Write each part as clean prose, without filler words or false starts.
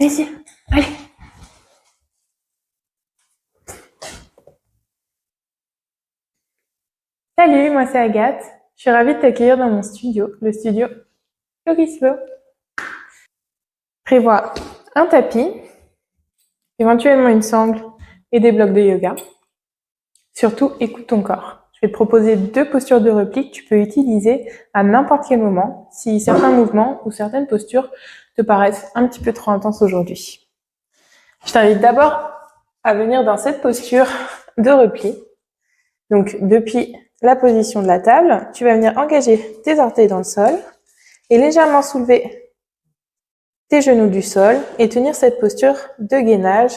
Vas-y, allez. Salut, moi c'est Agathe. Je suis ravie de t'accueillir dans mon studio, le studio Florisflo. Prévois un tapis, éventuellement une sangle et des blocs de yoga. Surtout, écoute ton corps. Je vais te proposer 2 postures de repli que tu peux utiliser à n'importe quel moment si certains mouvements ou certaines postures te paraissent un petit peu trop intenses aujourd'hui. Je t'invite d'abord à venir dans cette posture de repli. Donc, depuis la position de la table, tu vas venir engager tes orteils dans le sol et légèrement soulever tes genoux du sol et tenir cette posture de gainage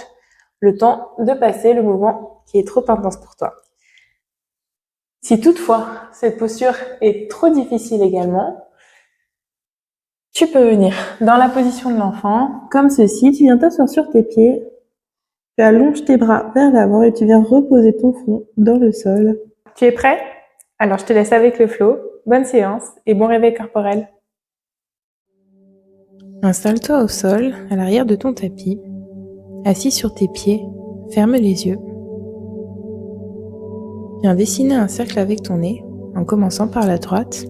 le temps de passer le mouvement qui est trop intense pour toi. Si toutefois cette posture est trop difficile également, tu peux venir dans la position de l'enfant, comme ceci. Tu viens t'asseoir sur tes pieds, tu allonges tes bras vers l'avant et tu viens reposer ton front dans le sol. Tu es prêt? Alors je te laisse avec le flow. Bonne séance et bon réveil corporel. Installe-toi au sol, à l'arrière de ton tapis, assis sur tes pieds, ferme les yeux. Viens dessiner un cercle avec ton nez, en commençant par la droite.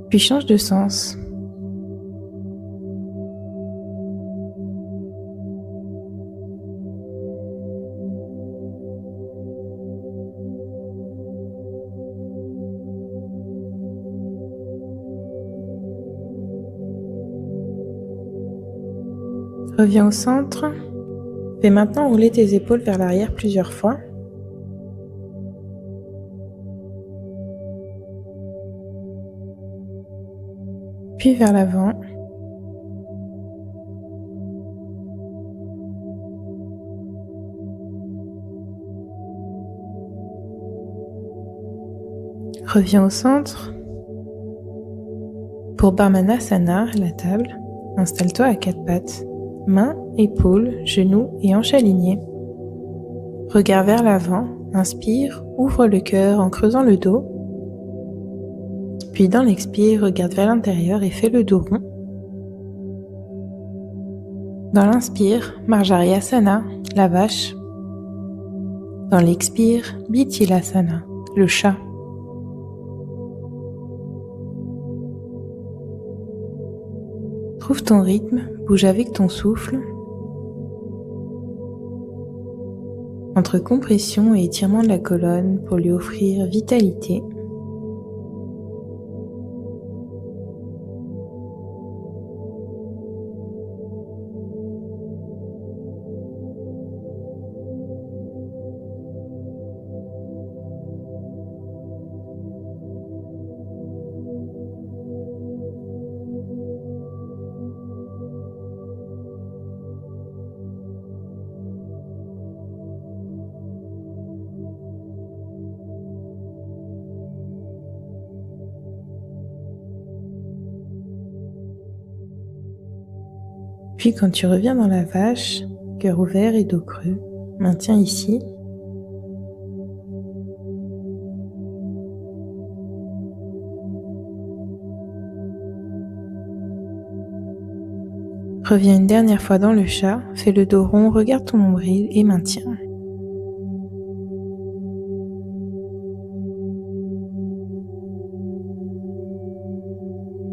Puis change de sens. Reviens au centre. Fais maintenant rouler tes épaules vers l'arrière plusieurs fois. Puis vers l'avant. Reviens au centre. Pour Bamanasana, la table, installe-toi à 4 pattes. Mains, épaules, genoux et hanches alignées. Regard vers l'avant, inspire, ouvre le cœur en creusant le dos. Puis dans l'expire, regarde vers l'intérieur et fais le dos rond. Dans l'inspire, Marjariyasana, la vache. Dans l'expire, Bithilasana, le chat. Trouve ton rythme, bouge avec ton souffle. Entre compression et étirement de la colonne pour lui offrir vitalité. Puis quand tu reviens dans la vache, cœur ouvert et dos creux, maintiens ici. Reviens une dernière fois dans le chat, fais le dos rond, regarde ton nombril et maintiens.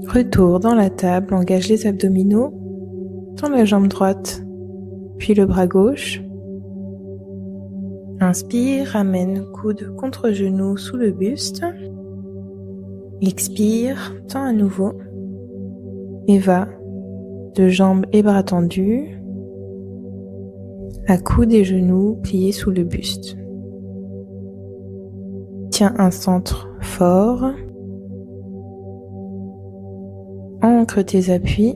Retour dans la table, engage les abdominaux, tends la jambe droite, puis le bras gauche. Inspire, ramène coude contre genou sous le buste. Expire, tends à nouveau et va de jambes et bras tendus à coude et genoux pliés sous le buste. Tiens un centre fort. Ancre tes appuis.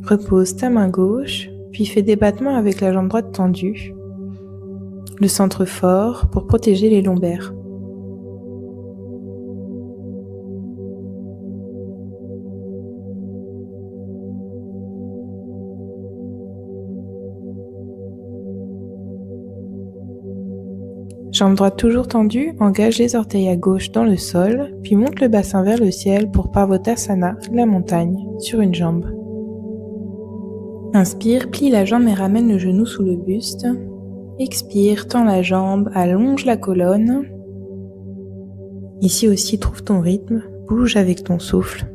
Repose ta main gauche, puis fais des battements avec la jambe droite tendue. Le centre fort pour protéger les lombaires. Jambe droite toujours tendue, engage les orteils à gauche dans le sol, puis monte le bassin vers le ciel pour Parvatasana, la montagne, sur une jambe. Inspire, plie la jambe et ramène le genou sous le buste. Expire, tends la jambe, allonge la colonne. Ici aussi, trouve ton rythme, bouge avec ton souffle.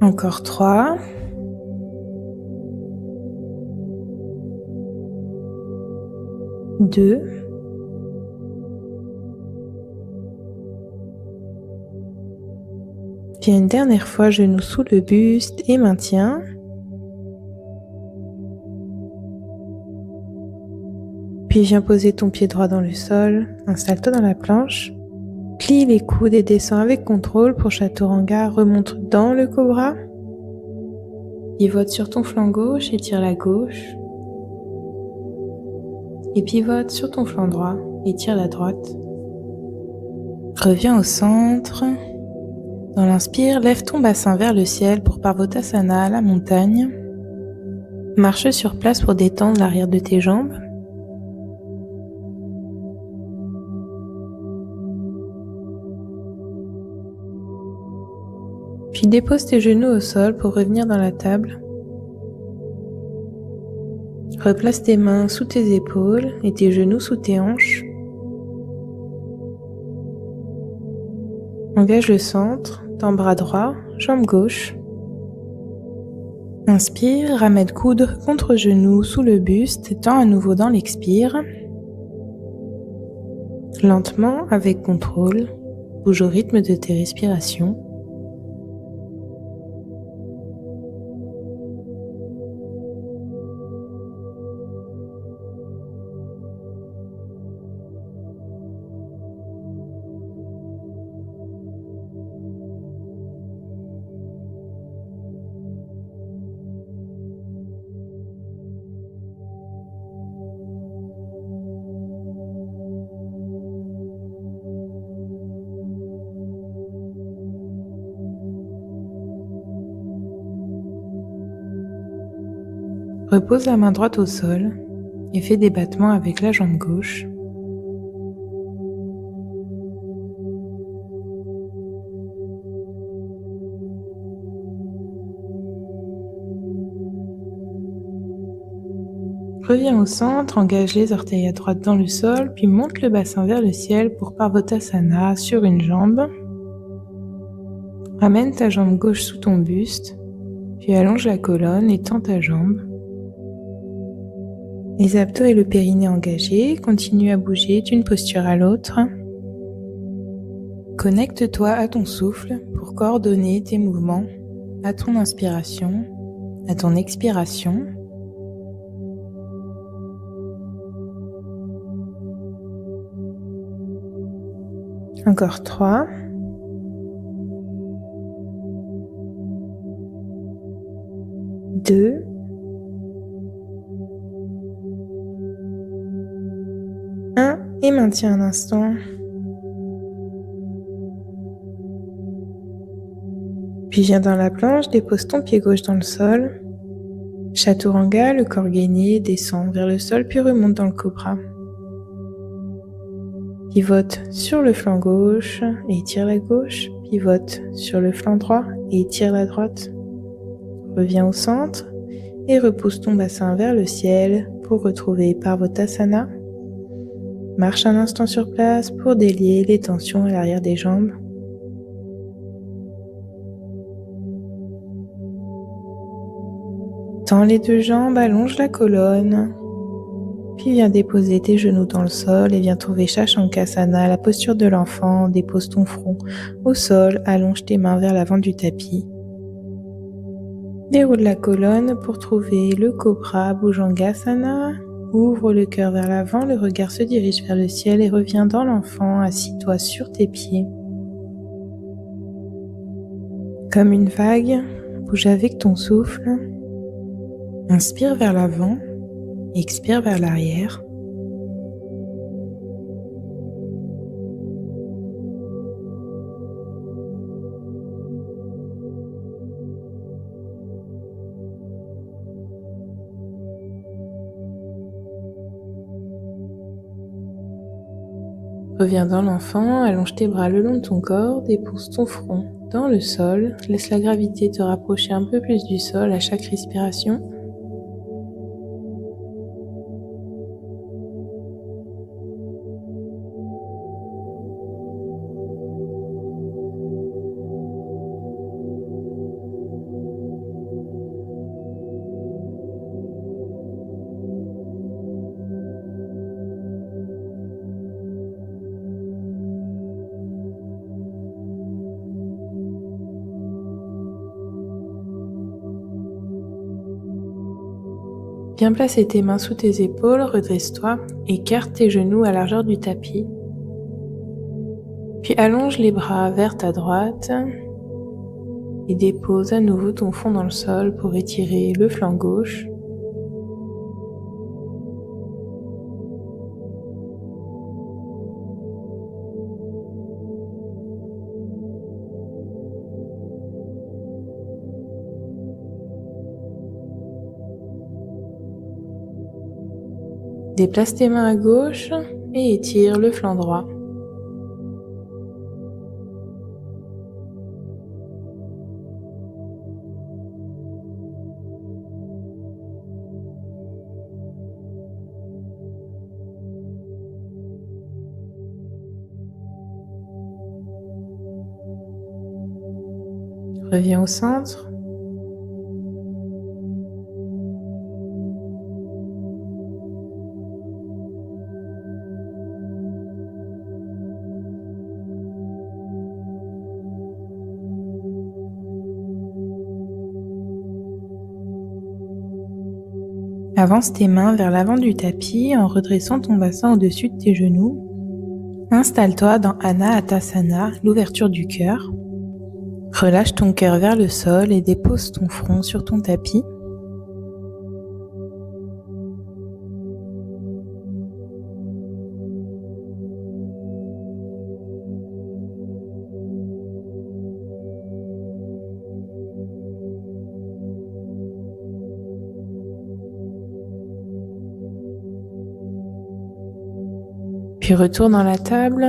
Encore 3. Deux. Puis une dernière fois, genou sous le buste et maintien. Puis viens poser ton pied droit dans le sol, installe-toi dans la planche. Plie les coudes et descends avec contrôle pour Chaturanga, remonte dans le cobra. Pivote sur ton flanc gauche, étire la gauche. Et pivote sur ton flanc droit, étire la droite. Reviens au centre. Dans l'inspire, lève ton bassin vers le ciel pour Parvatasana, la montagne. Marche sur place pour détendre l'arrière de tes jambes. Puis dépose tes genoux au sol pour revenir dans la table. Replace tes mains sous tes épaules et tes genoux sous tes hanches. Engage le centre, tends bras droit, jambe gauche. Inspire, ramène coude contre genou sous le buste, tends à nouveau dans l'expire. Lentement, avec contrôle, bouge au rythme de tes respirations. Repose la main droite au sol et fais des battements avec la jambe gauche. Reviens au centre, engage les orteils à droite dans le sol, puis monte le bassin vers le ciel pour Parvatasana sur une jambe. Ramène ta jambe gauche sous ton buste, puis allonge la colonne et tends ta jambe. Les abdos et le périnée engagés, continue à bouger d'une posture à l'autre. Connecte-toi à ton souffle pour coordonner tes mouvements, à ton inspiration, à ton expiration. Encore 3. 2. 1 et maintiens un instant. Puis viens dans la planche, dépose ton pied gauche dans le sol. Chaturanga, le corps gainé, descend vers le sol puis remonte dans le cobra. Pivote sur le flanc gauche et étire la gauche. Pivote sur le flanc droit et étire la droite. Reviens au centre et repousse ton bassin vers le ciel pour retrouver Parvatasana. Marche un instant sur place pour délier les tensions à l'arrière des jambes. Tends les deux jambes, allonge la colonne. Puis viens déposer tes genoux dans le sol et viens trouver Shashankasana, la posture de l'enfant. Dépose ton front au sol, allonge tes mains vers l'avant du tapis. Déroule la colonne pour trouver le Cobra Bhujangasana. Ouvre le cœur vers l'avant, le regard se dirige vers le ciel et revient dans l'enfant. Assis-toi sur tes pieds. Comme une vague, bouge avec ton souffle. Inspire vers l'avant, expire vers l'arrière. Reviens dans l'enfant, allonge tes bras le long de ton corps, dépose ton front dans le sol, laisse la gravité te rapprocher un peu plus du sol à chaque respiration. Viens placer tes mains sous tes épaules, redresse-toi, écarte tes genoux à largeur du tapis. Puis allonge les bras vers ta droite et dépose à nouveau ton front dans le sol pour étirer le flanc gauche. Déplace tes mains à gauche et étire le flanc droit. Reviens au centre. Avance tes mains vers l'avant du tapis en redressant ton bassin au-dessus de tes genoux. Installe-toi dans Anahatasana, l'ouverture du cœur. Relâche ton cœur vers le sol et dépose ton front sur ton tapis. Puis retourne dans la table.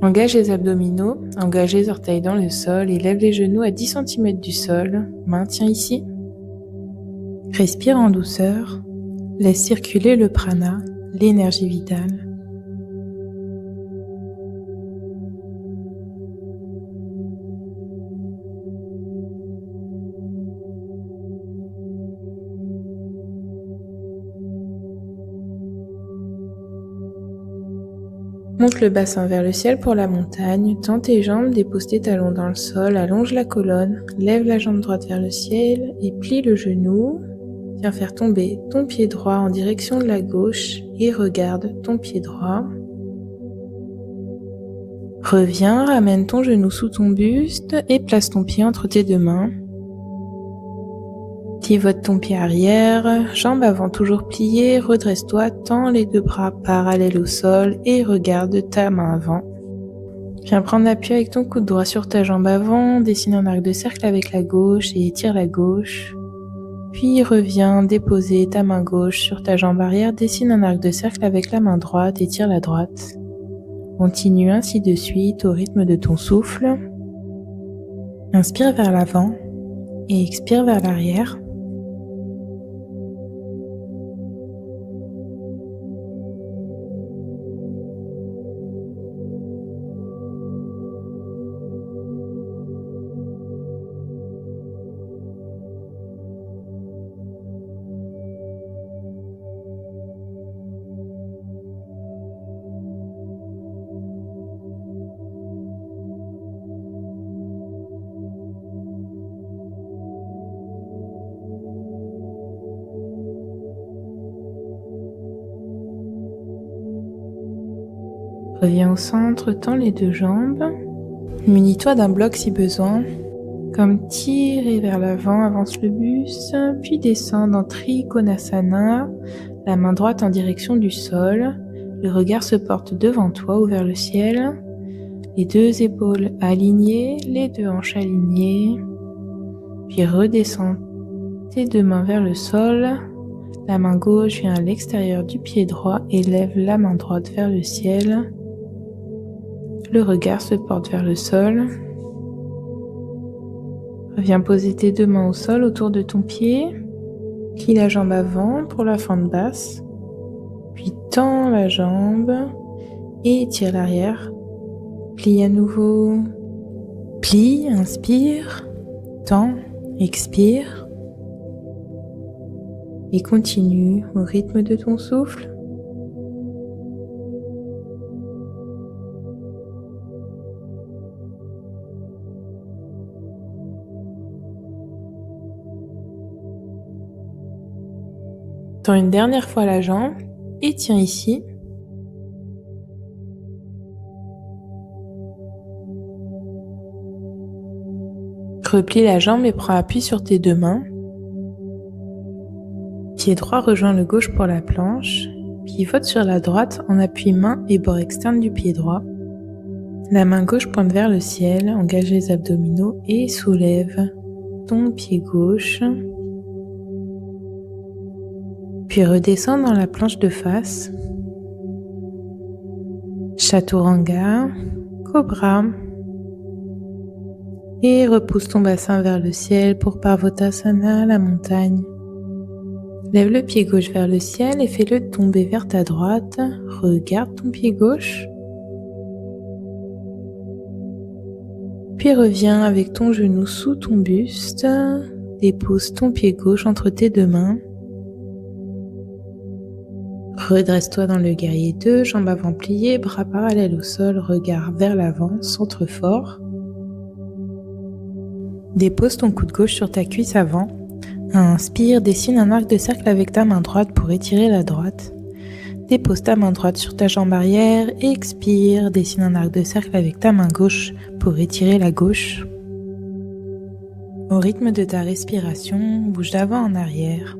Engage les abdominaux, engage les orteils dans le sol et lève les genoux à 10 cm du sol. Maintiens ici. Respire en douceur. Laisse circuler le prana, l'énergie vitale. Monte le bassin vers le ciel pour la montagne, tends tes jambes, dépose tes talons dans le sol, allonge la colonne, lève la jambe droite vers le ciel et plie le genou. Viens faire tomber ton pied droit en direction de la gauche et regarde ton pied droit. Reviens, ramène ton genou sous ton buste et place ton pied entre tes deux mains. Pivote ton pied arrière, jambe avant toujours pliée, redresse-toi, tends les deux bras parallèles au sol et regarde ta main avant. Viens prendre appui avec ton coude droit sur ta jambe avant, dessine un arc de cercle avec la gauche et étire la gauche. Puis reviens déposer ta main gauche sur ta jambe arrière, dessine un arc de cercle avec la main droite, étire la droite. Continue ainsi de suite au rythme de ton souffle. Inspire vers l'avant et expire vers l'arrière. Reviens au centre, tends les deux jambes. Munis-toi d'un bloc si besoin. Comme tirer vers l'avant, avance le buste, puis descend en Trikonasana, la main droite en direction du sol. Le regard se porte devant toi ou vers le ciel. Les deux épaules alignées, les deux hanches alignées. Puis redescends tes deux mains vers le sol. La main gauche vient à l'extérieur du pied droit et lève la main droite vers le ciel. Le regard se porte vers le sol. Reviens poser tes deux mains au sol autour de ton pied. Plie la jambe avant pour la fente basse. Puis tends la jambe et tire l'arrière. Plie à nouveau. Plie, inspire. Tends, expire. Et continue au rythme de ton souffle. Tends une dernière fois la jambe et tiens ici. Replie la jambe et prends appui sur tes deux mains. Pied droit rejoint le gauche pour la planche. Pivote sur la droite en appui main et bord externe du pied droit. La main gauche pointe vers le ciel, engage les abdominaux et soulève ton pied gauche. Puis redescends dans la planche de face. Chaturanga, Cobra. Et repousse ton bassin vers le ciel pour Parvatasana, la montagne. Lève le pied gauche vers le ciel et fais-le tomber vers ta droite. Regarde ton pied gauche. Puis reviens avec ton genou sous ton buste. Dépose ton pied gauche entre tes deux mains. Redresse-toi dans le guerrier 2, jambes avant pliées, bras parallèles au sol, regard vers l'avant, centre fort. Dépose ton coude gauche sur ta cuisse avant. Inspire, dessine un arc de cercle avec ta main droite pour étirer la droite. Dépose ta main droite sur ta jambe arrière, expire, dessine un arc de cercle avec ta main gauche pour étirer la gauche. Au rythme de ta respiration, bouge d'avant en arrière.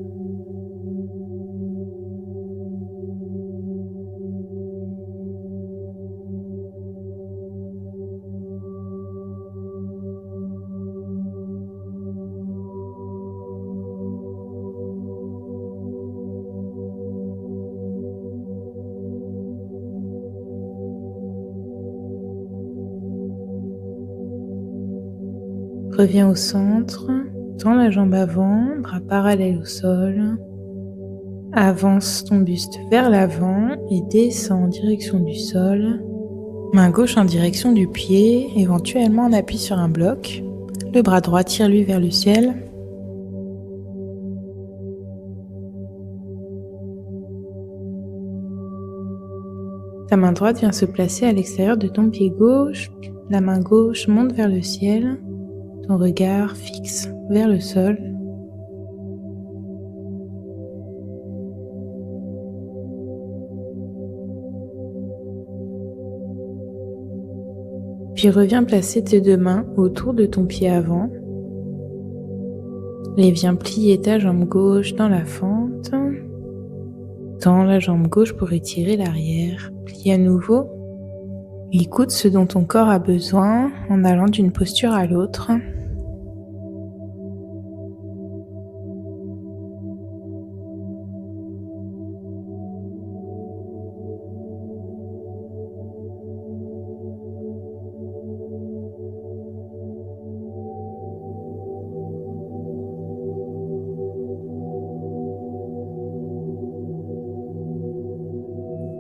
Reviens au centre, tends la jambe avant, bras parallèles au sol. Avance ton buste vers l'avant et descends en direction du sol. Main gauche en direction du pied, éventuellement en appui sur un bloc. Le bras droit tire-lui vers le ciel. Ta main droite vient se placer à l'extérieur de ton pied gauche. La main gauche monte vers le ciel. Ton regard fixe vers le sol. Puis reviens placer tes deux mains autour de ton pied avant. Et viens plier ta jambe gauche dans la fente. Tends la jambe gauche pour étirer l'arrière. Plie à nouveau. Écoute ce dont ton corps a besoin en allant d'une posture à l'autre.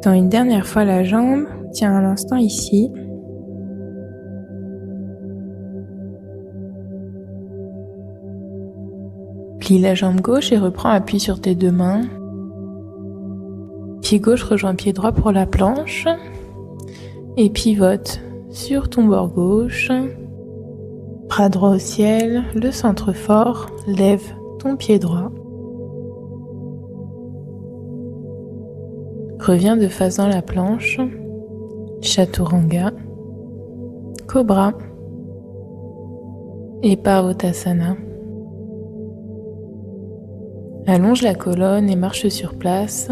Tends une dernière fois la jambe, tiens un instant ici. Plie la jambe gauche et reprends appui sur tes deux mains. Pied gauche rejoint pied droit pour la planche. Et pivote sur ton bord gauche. Bras droit au ciel, le centre fort, lève ton pied droit. Reviens de face dans la planche. Chaturanga, Cobra et Parvottasana. Allonge la colonne et marche sur place.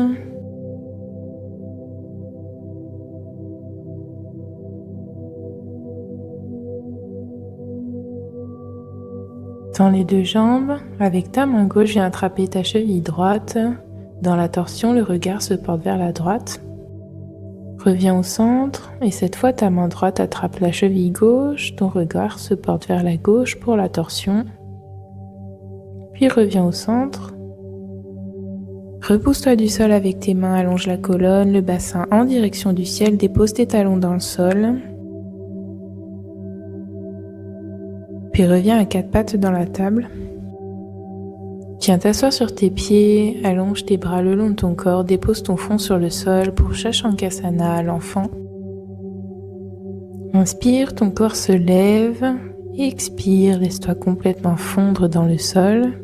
Tends les deux jambes. Avec ta main gauche, viens attraper ta cheville droite. Dans la torsion, le regard se porte vers la droite. Reviens au centre et cette fois, ta main droite attrape la cheville gauche. Ton regard se porte vers la gauche pour la torsion. Puis reviens au centre. Repousse-toi du sol avec tes mains, allonge la colonne, le bassin en direction du ciel, dépose tes talons dans le sol. Puis reviens à quatre pattes dans la table. Viens t'asseoir sur tes pieds, allonge tes bras le long de ton corps, dépose ton front sur le sol pour Shashankasana, l'enfant. Inspire, ton corps se lève. Expire, laisse-toi complètement fondre dans le sol.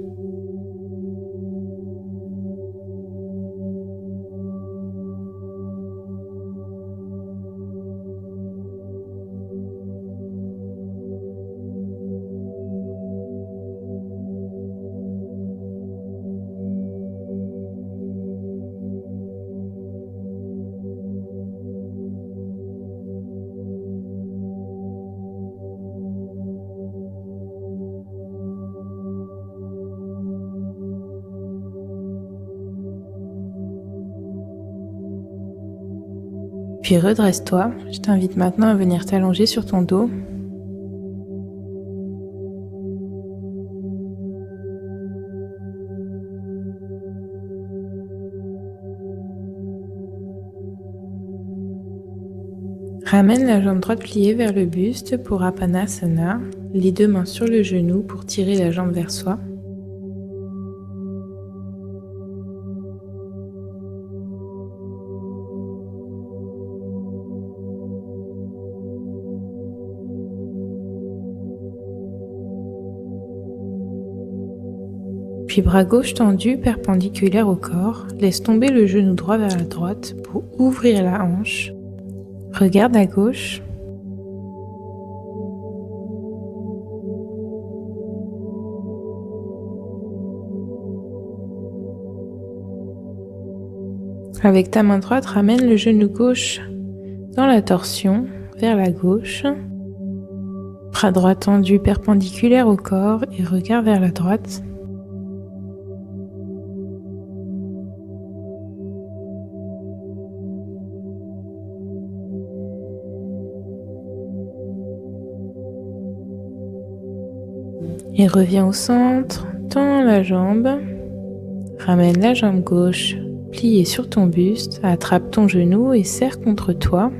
Puis redresse-toi. Je t'invite maintenant à venir t'allonger sur ton dos. Ramène la jambe droite pliée vers le buste pour Apanasana, les deux mains sur le genou pour tirer la jambe vers soi. Puis bras gauche tendu, perpendiculaire au corps, laisse tomber le genou droit vers la droite pour ouvrir la hanche. Regarde à gauche. Avec ta main droite, ramène le genou gauche dans la torsion, vers la gauche. Bras droit tendu, perpendiculaire au corps et regard vers la droite. Et reviens au centre, tends la jambe, ramène la jambe gauche pliée sur ton buste, attrape ton genou et serre contre toi.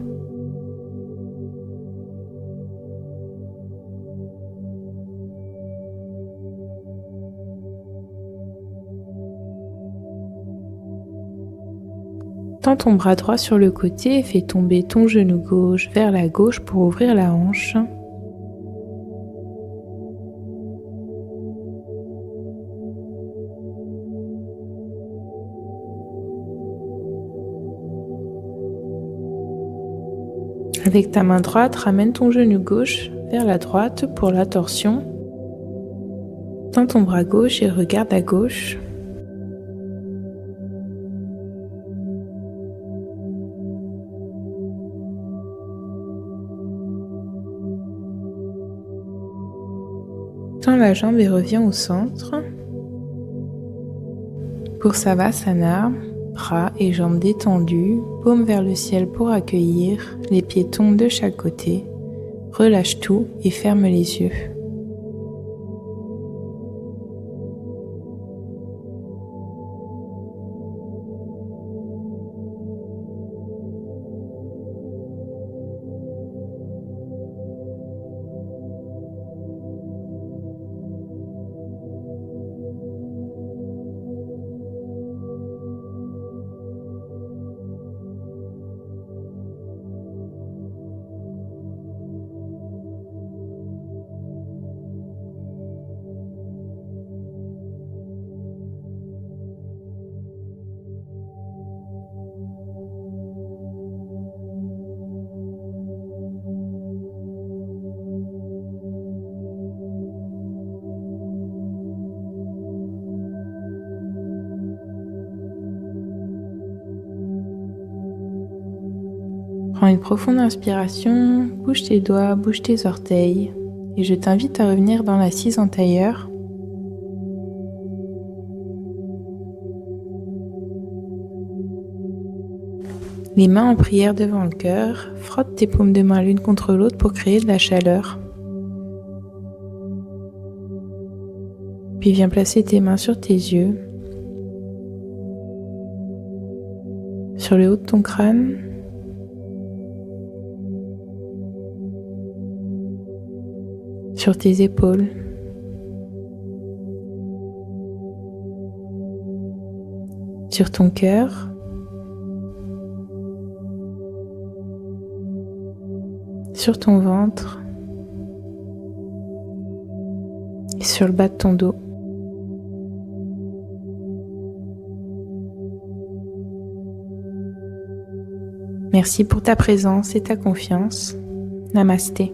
Tends ton bras droit sur le côté et fais tomber ton genou gauche vers la gauche pour ouvrir la hanche. Avec ta main droite, ramène ton genou gauche vers la droite pour la torsion. Tends ton bras gauche et regarde à gauche. Tends la jambe et reviens au centre. Pour Savasana, bras et jambes détendus, paume vers le ciel pour accueillir, les pieds tombent de chaque côté. Relâche tout et ferme les yeux. Prends une profonde inspiration, bouge tes doigts, bouge tes orteils et je t'invite à revenir dans l'assise en tailleur. Les mains en prière devant le cœur, frotte tes paumes de main l'une contre l'autre pour créer de la chaleur. Puis viens placer tes mains sur tes yeux, sur le haut de ton crâne, sur tes épaules, sur ton cœur, sur ton ventre et sur le bas de ton dos. Merci pour ta présence et ta confiance. Namasté.